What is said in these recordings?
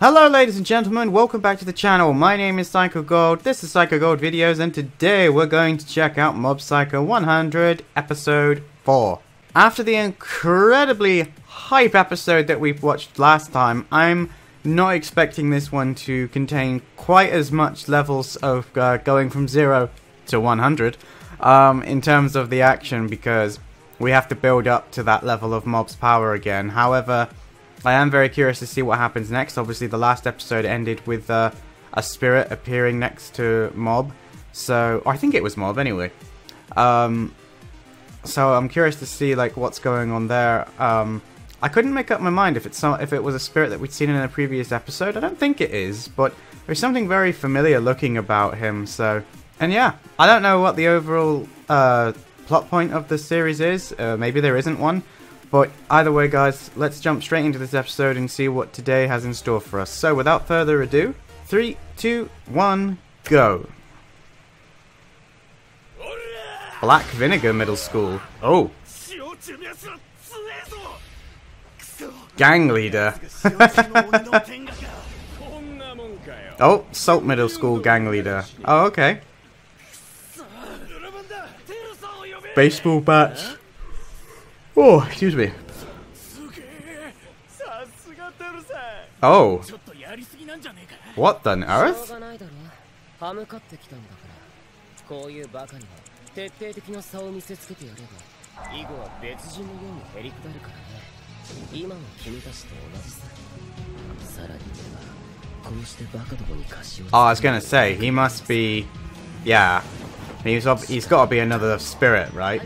Hello ladies and gentlemen, welcome back to the channel. My name is Psycho Gold, this is Psycho Gold Videos, and today we're going to check out Mob Psycho 100 episode 4. After the incredibly hype episode that we watched last time, I'm not expecting this one to contain quite as much levels of going from 0 to 100 in terms of the action, because we have to build up to that level of Mob's power again. However, I am very curious to see what happens next. Obviously, the last episode ended with a spirit appearing next to Mob. So, I think it was Mob anyway. So I'm curious to see like what's going on there. I couldn't make up my mind if it was a spirit that we'd seen in a previous episode. I don't think it is, but there's something very familiar looking about him. So, and yeah, I don't know what the overall plot point of the series is. Maybe there isn't one. But either way, guys, let's jump straight into this episode and see what today has in store for us. So without further ado, 3, 2, 1, go. Black Vinegar Middle School. Oh. Gang leader. Oh, Salt Middle School gang leader. Oh, okay. Baseball bats. Oh, excuse me. Oh. What on earth? Oh, I was gonna say, he must be... Yeah. He's got to be another spirit, right?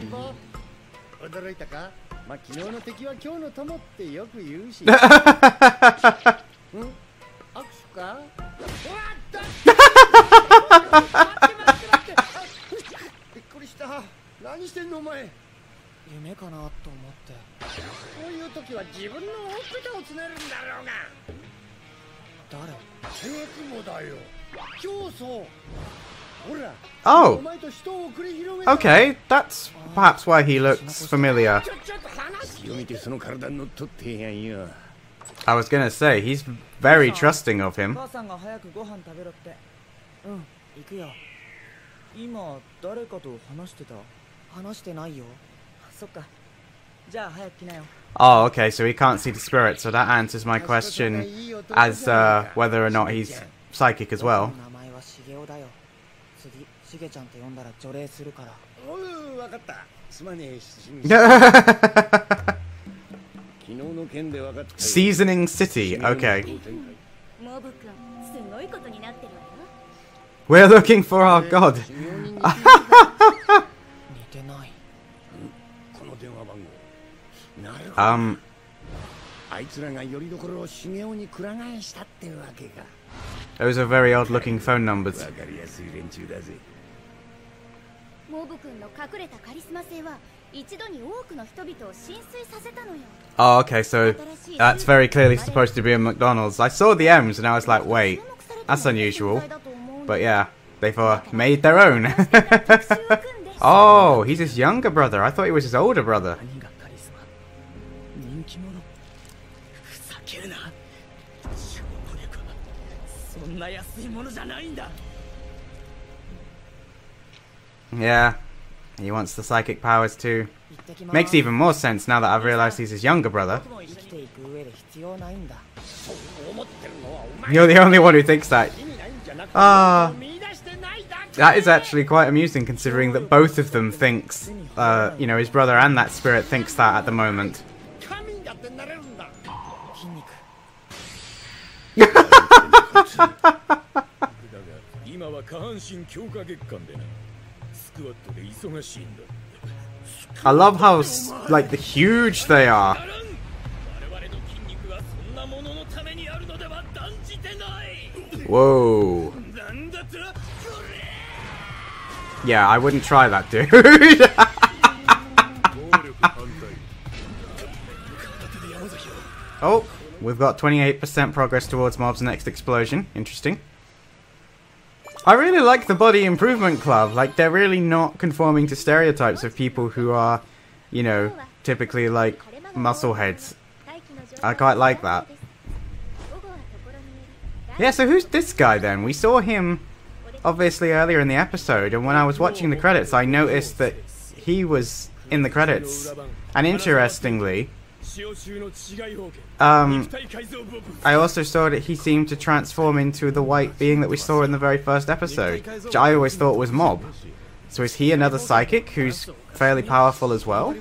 Oh! Okay, that's perhaps why he looks familiar. I was gonna say, he's very trusting of him. Oh, okay, so he can't see the spirit, so that answers my question as whether or not he's psychic as well. Seasoning City, okay. We're looking for our god. Those are very odd looking phone numbers. Oh, okay, so that's very clearly supposed to be a McDonald's. I saw the M's and I was like, wait, that's unusual. But yeah, they've made their own. Oh, he's his younger brother. I thought he was his older brother. Yeah, he wants the psychic powers too. Makes even more sense now that I've realized he's his younger brother. You're the only one who thinks that. That is actually quite amusing, considering that both of them thinks, you know, his brother and that spirit thinks that at the moment. I love how, like, huge they are. Whoa. Yeah, I wouldn't try that, dude. Oh, we've got 28% progress towards Mob's next explosion. Interesting. I really like the Body Improvement Club. Like, they're really not conforming to stereotypes of people who are, you know, typically like muscle heads. I quite like that. Yeah, so who's this guy then? We saw him obviously earlier in the episode, and when I was watching the credits, I noticed that he was in the credits. And interestingly, I also saw that he seemed to transform into the white being that we saw in the very first episode, which I always thought was Mob. So is he another psychic who's fairly powerful as well?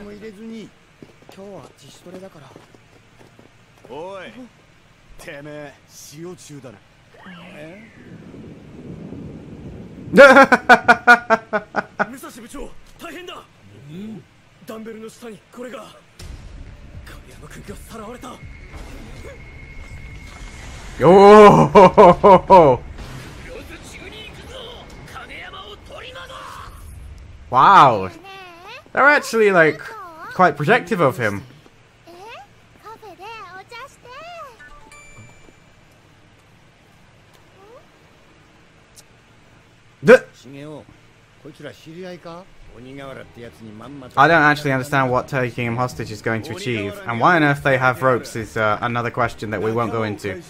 Oh! Wow! They're actually, like, quite protective of him. I don't actually understand what taking him hostage is going to achieve, and why on earth they have ropes is another question that we won't go into.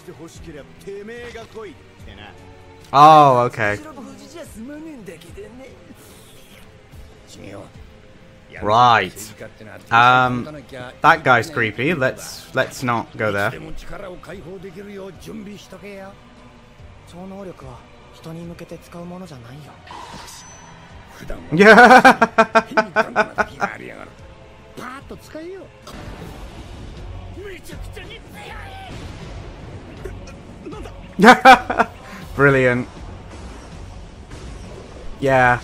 Oh, okay. Right. That guy's creepy. Let's not go there. Brilliant. Yeah.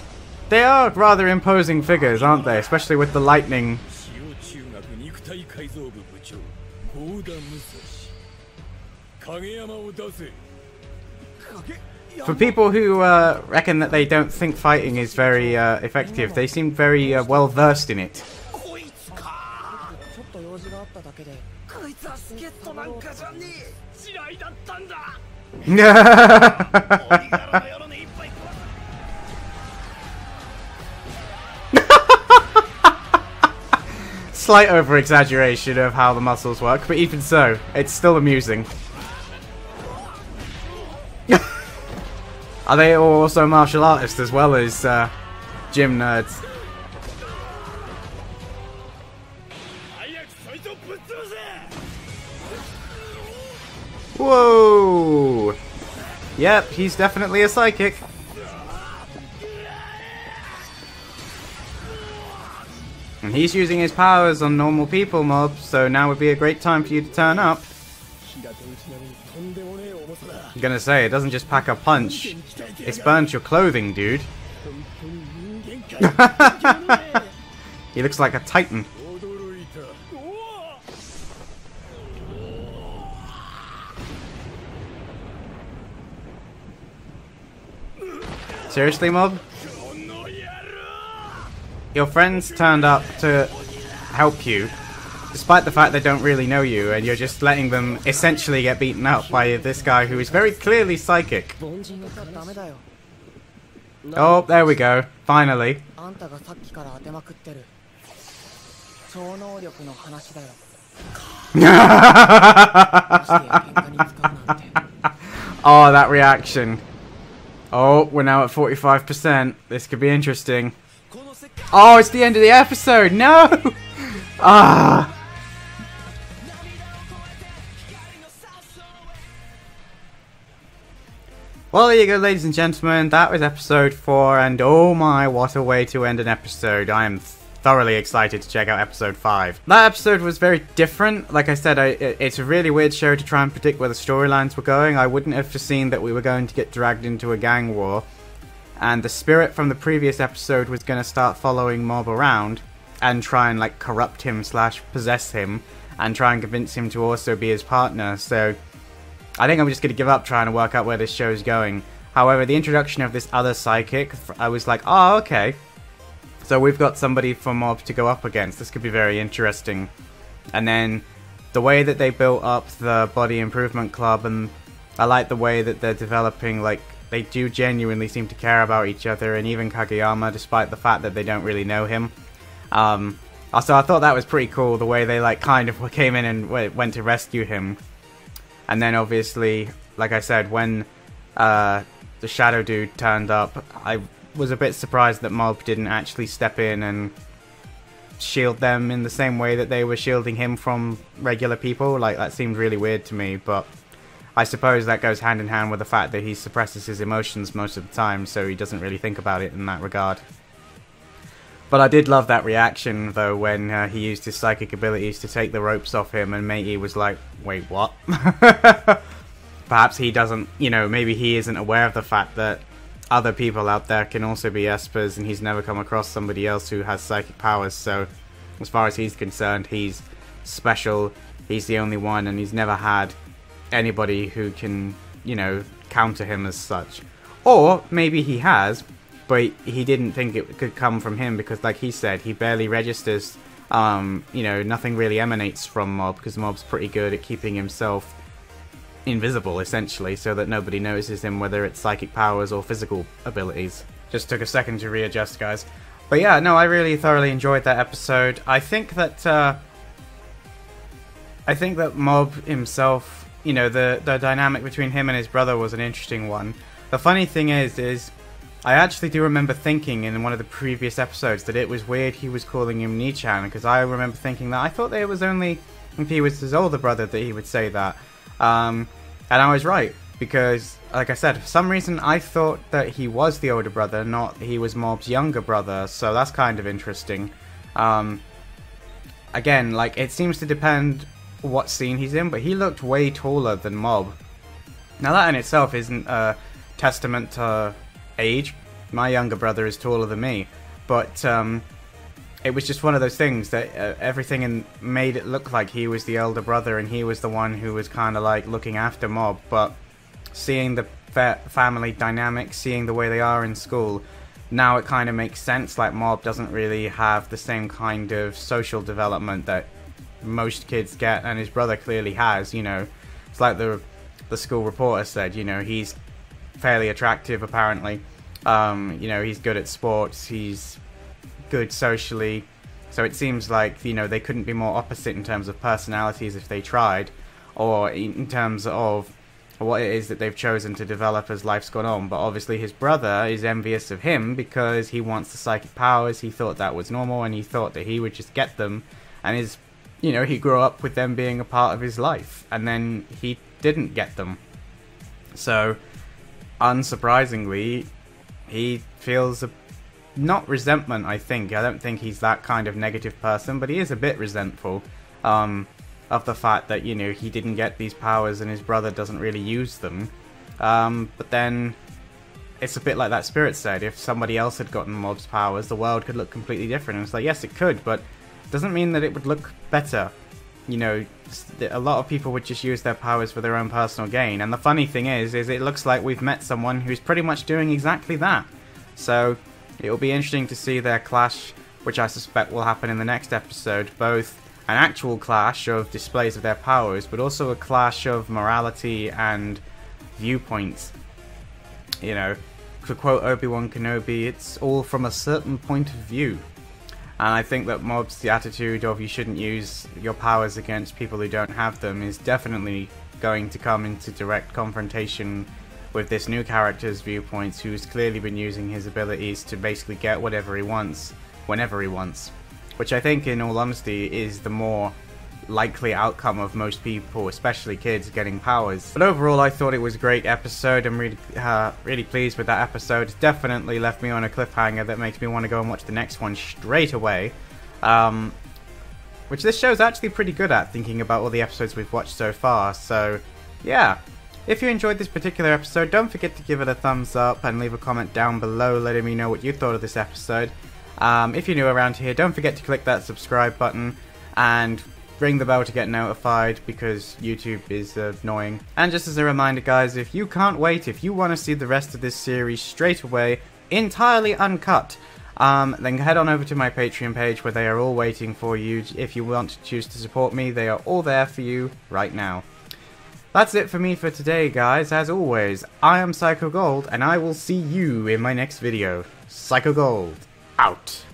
They are rather imposing figures, aren't they? Especially with the lightning. For people who reckon that they don't think fighting is very effective, they seem very well versed in it. Slight over-exaggeration of how the muscles work, but even so, it's still amusing. Are they also martial artists as well as gym nerds? Whoa! Yep, he's definitely a psychic. And he's using his powers on normal people, Mob, so now would be a great time for you to turn up. I'm gonna say, it doesn't just pack a punch, it's burnt your clothing, dude. He looks like a titan. Seriously, Mob? Your friends turned up to help you, despite the fact they don't really know you, and you're just letting them essentially get beaten up by this guy who is very clearly psychic. Oh, there we go. Finally. Oh, that reaction. Oh, we're now at 45%. This could be interesting. Oh, it's the end of the episode. No! Ah. Well, there you go, ladies and gentlemen. That was episode 4, and oh my, what a way to end an episode. I am thoroughly excited to check out episode 5. That episode was very different. Like I said, it's a really weird show to try and predict where the storylines were going. I wouldn't have foreseen that we were going to get dragged into a gang war. And the spirit from the previous episode was going to start following Mob around and try and like corrupt him / possess him and try and convince him to also be his partner. So I think I'm just going to give up trying to work out where this show's going. However, the introduction of this other psychic, I was like, oh, okay. So we've got somebody for Mob to go up against. This could be very interesting. And then the way that they built up the Body Improvement Club, and I like the way that they're developing, like, they do genuinely seem to care about each other, and even Kageyama, despite the fact that they don't really know him. Also, I thought that was pretty cool, the way they like kind of came in and went to rescue him. And then obviously like I said, when the Shadow Dude turned up, I was a bit surprised that Mob didn't actually step in and shield them in the same way that they were shielding him from regular people. Like, that seemed really weird to me, but I suppose that goes hand in hand with the fact that he suppresses his emotions most of the time, so he doesn't really think about it in that regard. But I did love that reaction, though, when he used his psychic abilities to take the ropes off him, and Matey was like, wait, what? Perhaps he doesn't, you know, maybe he isn't aware of the fact that other people out there can also be espers, and he's never come across somebody else who has psychic powers, so as far as he's concerned, he's special, he's the only one, and he's never had anybody who can, you know, counter him as such. Or maybe he has, but he didn't think it could come from him because, like he said, he barely registers. You know, nothing really emanates from Mob because Mob's pretty good at keeping himself invisible, essentially, so that nobody notices him, whether it's psychic powers or physical abilities. Just took a second to readjust, guys. But yeah, no, I really thoroughly enjoyed that episode. I think that Mob himself, you know, the dynamic between him and his brother was an interesting one. The funny thing is I actually do remember thinking in one of the previous episodes that it was weird he was calling him Nichan, because I remember thinking that I thought that it was only if he was his older brother that he would say that. And I was right, because, like I said, for some reason I thought that he was the older brother, not he was Mob's younger brother, so that's kind of interesting. Again, like, it seems to depend what scene he's in, but he looked way taller than Mob. Now that in itself isn't a testament to age. My younger brother is taller than me, but it was just one of those things that everything made it look like he was the elder brother and he was the one who was kind of like looking after Mob. But seeing the family dynamics, seeing the way they are in school, now it kind of makes sense. Like, Mob doesn't really have the same kind of social development that most kids get, and his brother clearly has. You know, it's like the school reporter said, you know, he's fairly attractive apparently. You know, he's good at sports, he's good socially, so it seems like, you know, they couldn't be more opposite in terms of personalities if they tried, or in terms of what it is that they've chosen to develop as life's gone on. But obviously his brother is envious of him because he wants the psychic powers. He thought that was normal and he thought that he would just get them, and you know, he grew up with them being a part of his life, and then he didn't get them. So unsurprisingly, he feels not resentment, I think. I don't think he's that kind of negative person, but he is a bit resentful of the fact that, you know, he didn't get these powers and his brother doesn't really use them. But then it's a bit like that Spirit said, if somebody else had gotten Mob's powers, the world could look completely different. And it's like, yes, it could, but it doesn't mean that it would look better. You know, a lot of people would just use their powers for their own personal gain. And the funny thing is it looks like we've met someone who's pretty much doing exactly that. So it will be interesting to see their clash, which I suspect will happen in the next episode. Both an actual clash of displays of their powers, but also a clash of morality and viewpoints. You know, to quote Obi-Wan Kenobi, it's all from a certain point of view. And I think that Mob's attitude of you shouldn't use your powers against people who don't have them is definitely going to come into direct confrontation with this new character's viewpoints, who's clearly been using his abilities to basically get whatever he wants, whenever he wants. Which I think, in all honesty, is the more likely outcome of most people, especially kids, getting powers. But overall, I thought it was a great episode. I'm really pleased with that episode. It's definitely left me on a cliffhanger that makes me want to go and watch the next one straight away. Which this show's actually pretty good at, thinking about all the episodes we've watched so far. So, yeah. If you enjoyed this particular episode, don't forget to give it a thumbs up and leave a comment down below letting me know what you thought of this episode. If you're new around here, don't forget to click that subscribe button and ring the bell to get notified, because YouTube is annoying. And just as a reminder, guys, if you can't wait, if you want to see the rest of this series straight away, entirely uncut, then head on over to my Patreon page, where they are all waiting for you. If you want to choose to support me, they are all there for you right now. That's it for me for today, guys. As always, I am Psycho Gold, and I will see you in my next video. Psycho Gold, out.